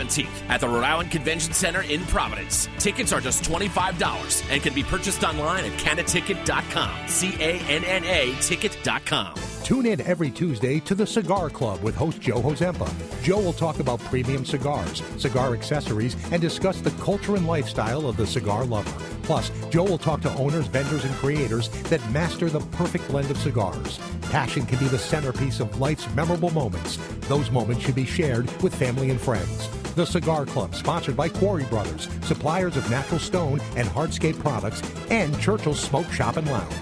17th at the Rhode Island Convention Center in Providence. Tickets are just $25 and can be purchased online at canaticket.com. CANNA ticket.com. Tune in every Tuesday to the Cigar Club with host Joe Hozempa. Joe will talk about premium cigars, cigar accessories, and discuss the culture and lifestyle of the cigar lover. Plus, Joe will talk to owners, vendors, and creators that master the perfect blend of cigars. Passion can be the centerpiece of life's memorable moments. Those moments should be shared with family and friends. The Cigar Club, sponsored by Quarry Brothers, suppliers of natural stone and hardscape products, and Churchill's Smoke Shop and Lounge.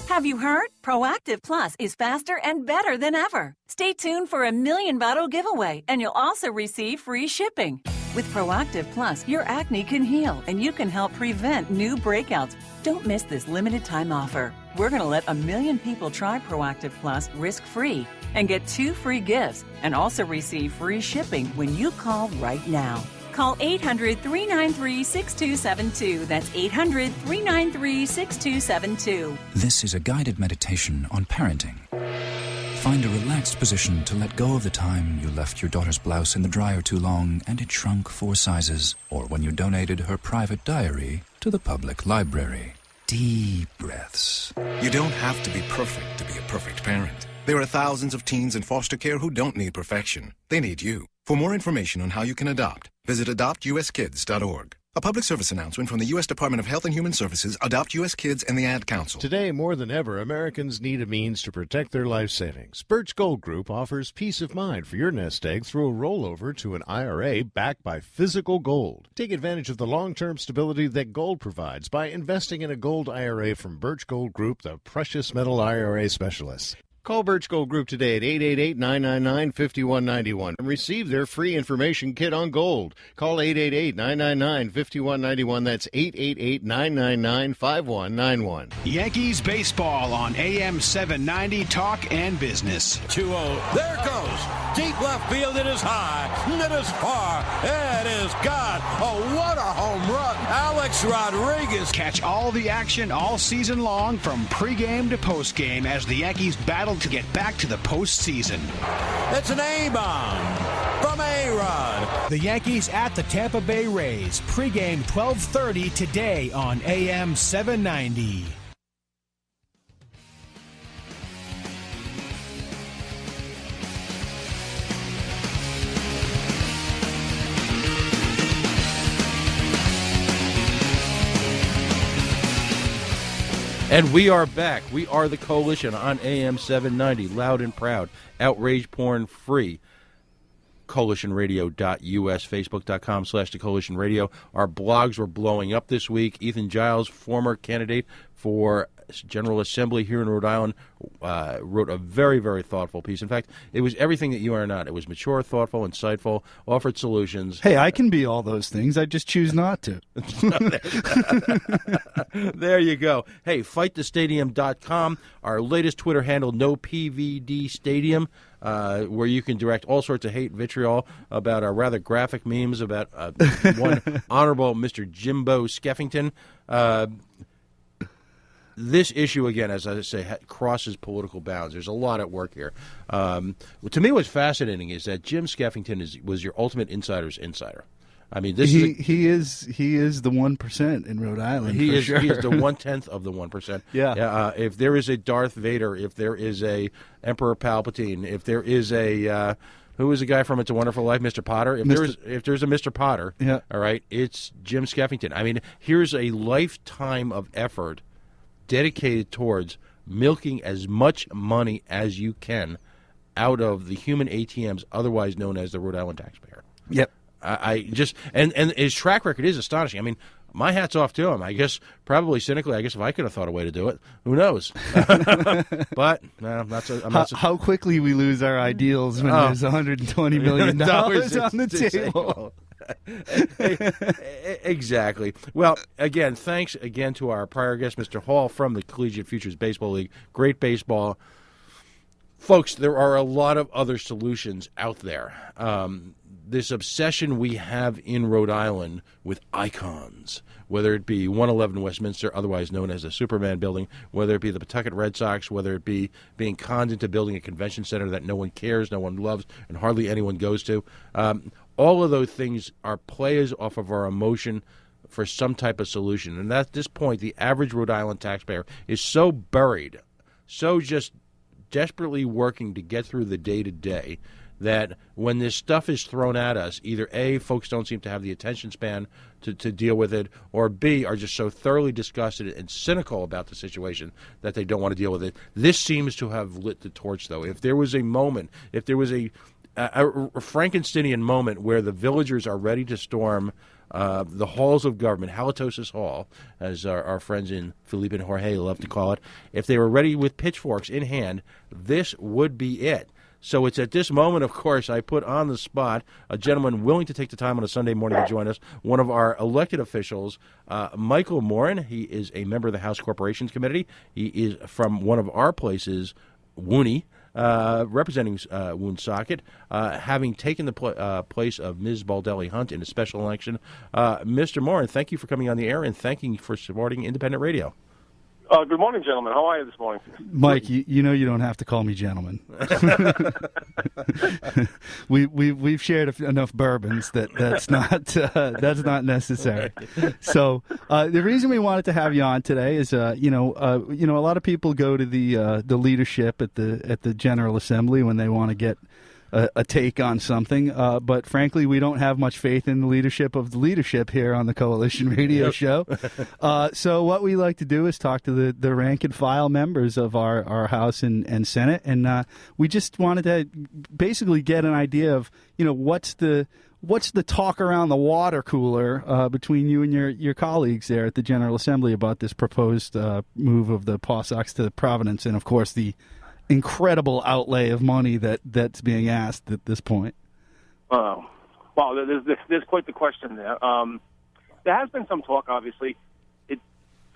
Have you heard? Proactive Plus is faster and better than ever. Stay tuned for a 1,000,000 bottle giveaway, and you'll also receive free shipping. With Proactive Plus, your acne can heal, and you can help prevent new breakouts. Don't miss this limited time offer. We're going to let 1,000,000 people try Proactive Plus risk-free and get 2 free gifts, and also receive free shipping when you call right now. Call 800-393-6272. That's 800-393-6272. This is a guided meditation on parenting. Find a relaxed position to let go of the time you left your daughter's blouse in the dryer too long and it shrunk 4 sizes, or when you donated her private diary to the public library. Deep breaths. You don't have to be perfect to be a perfect parent. There are thousands of teens in foster care who don't need perfection. They need you. For more information on how you can adopt, visit adoptuskids.org. A public service announcement from the U.S. Department of Health and Human Services, Adopt U.S. Kids, and the Ad Council. Today, more than ever, Americans need a means to protect their life savings. Birch Gold Group offers peace of mind for your nest egg through a rollover to an IRA backed by physical gold. Take advantage of the long-term stability that gold provides by investing in a gold IRA from Birch Gold Group, the precious metal IRA specialists. Call Birch Gold Group today at 888-999-5191 and receive their free information kit on gold. Call 888-999-5191. That's 888-999-5191. Yankees baseball on AM 790 Talk and Business. 2-0. There it goes. Deep left field. It is high. It is far. It is gone. Oh, what a home run. Alex Rodriguez. Catch all the action all season long from pregame to postgame as the Yankees battle to get back to the postseason. It's an A-bomb from A-Rod. The Yankees at the Tampa Bay Rays. Pregame 12:30 today on AM 790. And we are back. We are the Coalition on AM 790, loud and proud, outrage porn free. CoalitionRadio.us, Facebook.com/The Coalition Radio. Our blogs were blowing up this week. Ethan Giles, former candidate for General Assembly here in Rhode Island, wrote a very, very thoughtful piece. In fact, it was everything that you are not. It was mature, thoughtful, insightful, offered solutions. Hey, I can be all those things. I just choose not to. There you go. Hey, FightTheStadium.com, our latest Twitter handle, NoPVDStadium, where you can direct all sorts of hate vitriol about our rather graphic memes about one honorable Mr. Jimbo Skeffington. This issue, again, as I say, crosses political bounds. There's a lot at work here. To me, what's fascinating is that Jim Skeffington was your ultimate insider's insider. I mean, he is the 1% in Rhode Island. He is sure. He is the 1/10 of the 1%. Yeah. If there is a Darth Vader, if there is a Emperor Palpatine, if there is a who is the guy from It's a Wonderful Life, Mr. Potter? If there's a Mr. Potter, yeah. All right, it's Jim Skeffington. I mean, here's a lifetime of effort dedicated towards milking as much money as you can out of the human ATMs, otherwise known as the Rhode Island taxpayer. Yep. I just and his track record is astonishing. I mean, my hat's off to him. I guess probably cynically, I guess if I could have thought a way to do it, who knows? But no, I'm not so. How quickly we lose our ideals when there's $120 million on the table. Exactly. Well, again, thanks again to our prior guest, Mr. Hall from the Collegiate Futures Baseball League. Great baseball. Folks, there are a lot of other solutions out there. this obsession we have in Rhode Island with icons, whether it be 111 Westminster, otherwise known as the Superman building, whether it be the Pawtucket Red Sox, whether it be being conned into building a convention center that no one cares, no one loves, and hardly anyone goes to. All of those things are plays off of our emotion for some type of solution. And at this point, the average Rhode Island taxpayer is so buried, so just desperately working to get through the day-to-day, that when this stuff is thrown at us, either A, folks don't seem to have the attention span to deal with it, or B, are just so thoroughly disgusted and cynical about the situation that they don't want to deal with it. This seems to have lit the torch, though. If there was a moment, if there was a Frankensteinian moment where the villagers are ready to storm the halls of government, Halitosis Hall, as our friends in Felipe and Jorge love to call it, if they were ready with pitchforks in hand, this would be it. So it's at this moment, of course, I put on the spot a gentleman willing to take the time on a Sunday morning to join us, one of our elected officials, Michael Morin. He is a member of the House Corporations Committee. He is from one of our places, WUNY, representing Woonsocket, having taken the place of Ms. Baldelli Hunt in a special election. Mr. Morin, thank you for coming on the air, and thank you for supporting independent radio. Good morning, gentlemen. How are you this morning? Mike, you know you don't have to call me gentleman. We've shared enough bourbons that's not necessary. So the reason we wanted to have you on today is a lot of people go to the leadership at the General Assembly when they want to get a take on something, but frankly, we don't have much faith in the leadership of the leadership here on the Coalition Radio Show. So what we like to do is talk to the rank and file members of our House and Senate, and we just wanted to basically get an idea of what's the talk around the water cooler between you and your colleagues there at the General Assembly about this proposed move of the Paw Sox to Providence, and of course the incredible outlay of money that's being asked at this point. Well, there's quite the question there. There has been some talk, obviously.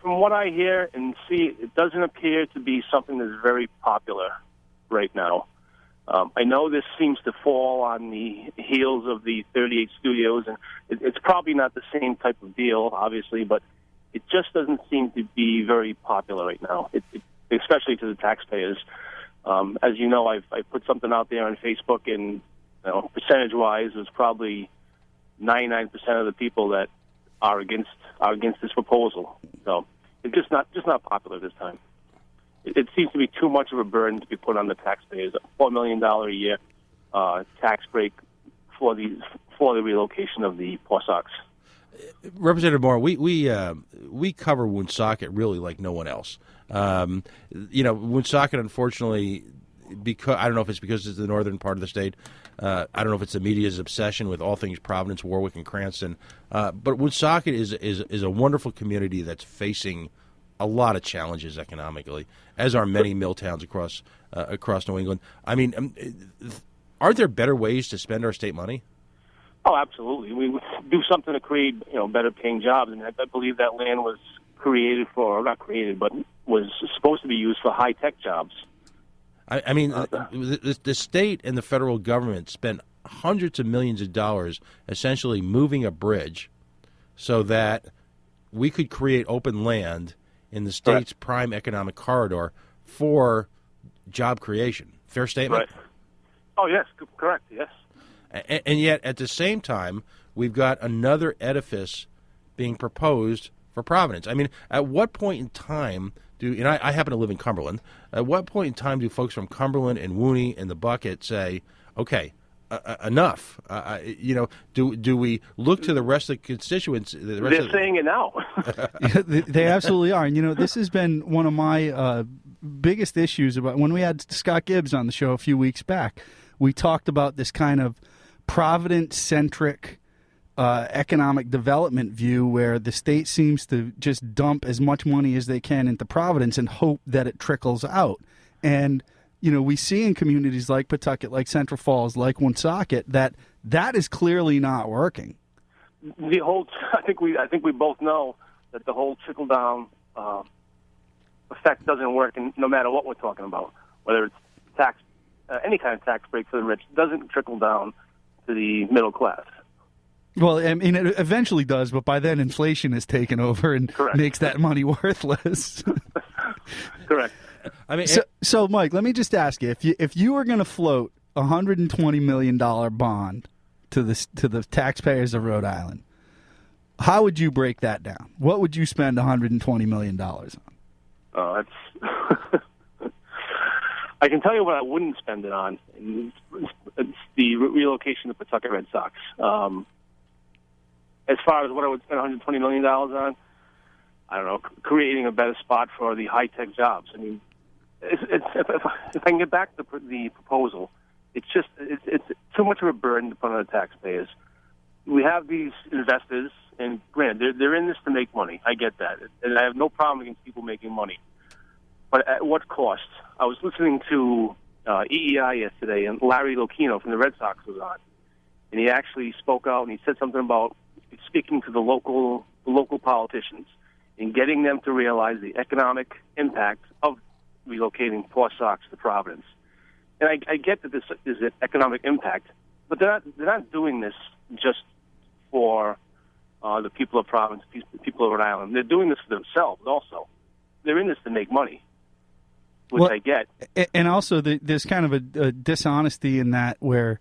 From what I hear and see, it doesn't appear to be something that's very popular right now. I know this seems to fall on the heels of the 38 studios, and it's probably not the same type of deal, obviously, but it just doesn't seem to be very popular right now, especially to the taxpayers. As you know, I put something out there on Facebook, and percentage-wise, there's probably 99% of the people that are against this proposal. So it's just not popular this time. It seems to be too much of a burden to be put on the taxpayers. $4 million a year tax break for the relocation of the Paw Sox. Representative Moore, we cover Woonsocket really like no one else. Woonsocket, unfortunately, because I don't know if it's because it's the northern part of the state. I don't know if it's the media's obsession with all things Providence, Warwick, and Cranston. But Woonsocket is a wonderful community that's facing a lot of challenges economically, as are many mill towns across New England. I mean, aren't there better ways to spend our state money? Oh, absolutely. We do something to create, better paying jobs. And I believe that land was was supposed to be used for high-tech jobs. I mean, the state and the federal government spent hundreds of millions of dollars essentially moving a bridge so that we could create open land in the state's prime economic corridor for job creation. Fair statement? Right. Oh, yes, correct, yes. And yet, at the same time, we've got another edifice being proposed for Providence. I mean, at what point in time I happen to live in Cumberland, at what point in time do folks from Cumberland and WUNY and the Bucket say, okay, enough? Do we look to the rest of the constituents? They're saying it now. They absolutely are. And, this has been one of my biggest issues about when we had Scott Gibbs on the show a few weeks back. We talked about this kind of Providence-centric economic development view where the state seems to just dump as much money as they can into Providence and hope that it trickles out. And, we see in communities like Pawtucket, like Central Falls, like Woonsocket, that is clearly not working. I think we both know that the whole trickle-down effect doesn't work, and no matter what we're talking about, whether it's tax, any kind of tax break for the rich, doesn't trickle down to the middle class. Well, I mean, it eventually does, but by then inflation has taken over and makes that money worthless. Correct. I mean, so Mike, let me just ask you: if you were going to float a $120 million bond to the taxpayers of Rhode Island, how would you break that down? What would you spend $120 million on? Oh, that's. I can tell you what I wouldn't spend it on. It's the relocation of the Pawtucket Red Sox. As far as what I would spend $120 million on, I don't know, creating a better spot for the high-tech jobs. I mean, if I can get back to the proposal, it's too much of a burden to put on the taxpayers. We have these investors, and granted, they're in this to make money. I get that, and I have no problem against people making money. But at what cost? I was listening to EEI yesterday, and Larry Lucchino from the Red Sox was on, and he actually spoke out, and he said something about speaking to the local politicians and getting them to realize the economic impact of relocating Paw Sox to Providence. And I get that this is an economic impact, but they're not doing this just for the people of Providence, the people of Rhode Island. They're doing this for themselves also. They're in this to make money, which I get. And also, there's kind of a dishonesty in that where,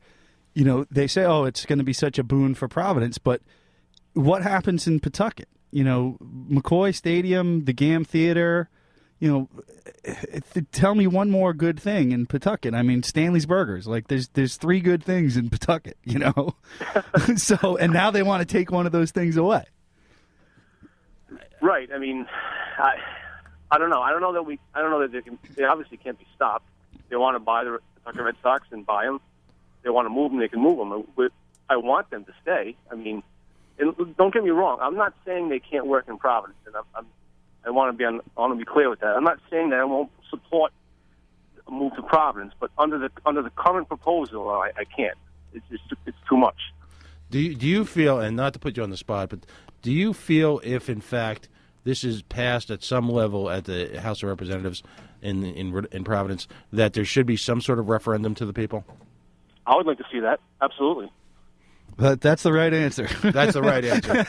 you know, they say, oh, it's going to be such a boon for Providence, but what happens in Pawtucket? You know, McCoy Stadium, the GAM Theater, you know, tell me one more good thing in Pawtucket. I mean, Stanley's Burgers. Like, there's three good things in Pawtucket, you know? So, and now they want to take one of those things away. Right. I mean, I don't know. I don't know that they obviously can't be stopped. They want to buy the Pawtucket Red Sox and buy them. They want to move them, they can move them. I want them to stay. I mean, and don't get me wrong. I'm not saying they can't work in Providence, and I want to be clear with that. I'm not saying that I won't support a move to Providence, but under the current proposal, I can't. It's too much. Do you feel, and not to put you on the spot, but do you feel if in fact this is passed at some level at the House of Representatives in Providence, that there should be some sort of referendum to the people? I would like to see that. Absolutely. But that's the right answer. That's the right answer.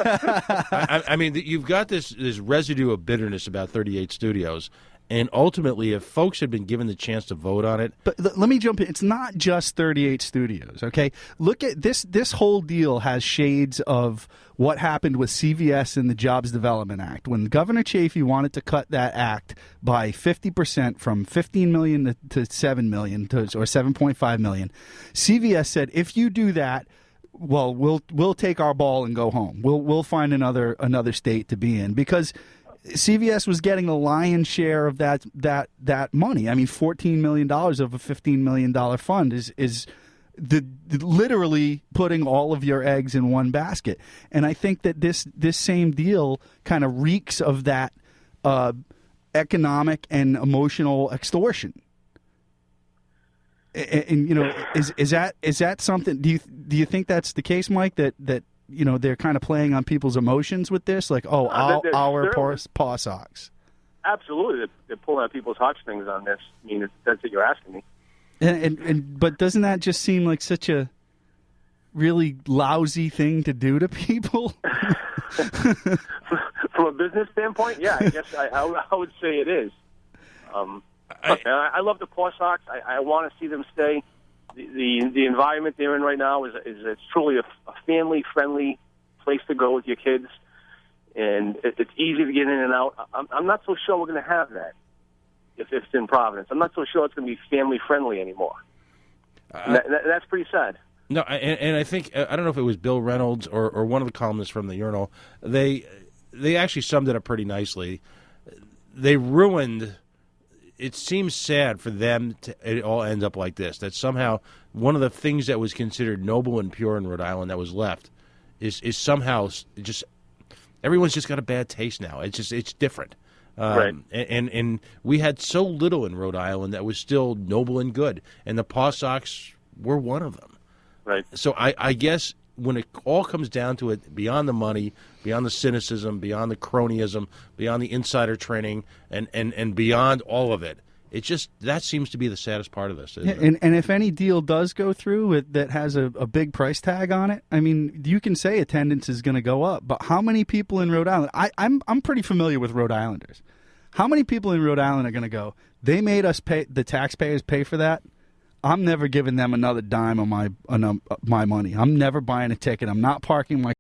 I mean, you've got this residue of bitterness about 38 Studios, and ultimately, if folks had been given the chance to vote on it... But let me jump in. It's not just 38 Studios, okay? Look at this. This whole deal has shades of what happened with CVS and the Jobs Development Act. When Governor Chafee wanted to cut that act by 50% from $15 million to $7 million, or $7.5 million, CVS said, if you do that, well, we'll take our ball and go home. We'll find another state to be in, because CVS was getting the lion's share of that money. I mean, $14 million of a $15 million fund is literally putting all of your eggs in one basket. And I think that this same deal kind of reeks of that economic and emotional extortion. And you know, is that something? Do you think that's the case, Mike? That you know, they're kind of playing on people's emotions with this, like, oh, our Paw Sox. Absolutely, they're pulling out people's heartstrings on this. I mean, that's what you're asking me. But doesn't that just seem like such a really lousy thing to do to people? From a business standpoint, yeah, I guess I would say it is. I love the Paw Sox. I want to see them stay. The environment they're in right now is it's truly a family-friendly place to go with your kids, and it's easy to get in and out. I'm not so sure we're going to have that if it's in Providence. I'm not so sure it's going to be family-friendly anymore. That's pretty sad. No, and I think, I don't know if it was Bill Reynolds or one of the columnists from the Urinal, they actually summed it up pretty nicely. They ruined... It seems sad for them to it all end up like this, that somehow one of the things that was considered noble and pure in Rhode Island that was left is somehow just everyone's just got a bad taste now. It's different. Right. And we had so little in Rhode Island that was still noble and good, and the Paw Sox were one of them. Right. So I guess when it all comes down to it, beyond the money, beyond the cynicism, beyond the cronyism, beyond the insider training, and beyond all of it, that seems to be the saddest part of this. Yeah, and if any deal does go through that has a big price tag on it, I mean, you can say attendance is going to go up, but how many people in Rhode Island? I'm pretty familiar with Rhode Islanders. How many people in Rhode Island are going to go, they made us pay, the taxpayers pay for that? I'm never giving them another dime on my money. I'm never buying a ticket. I'm not parking my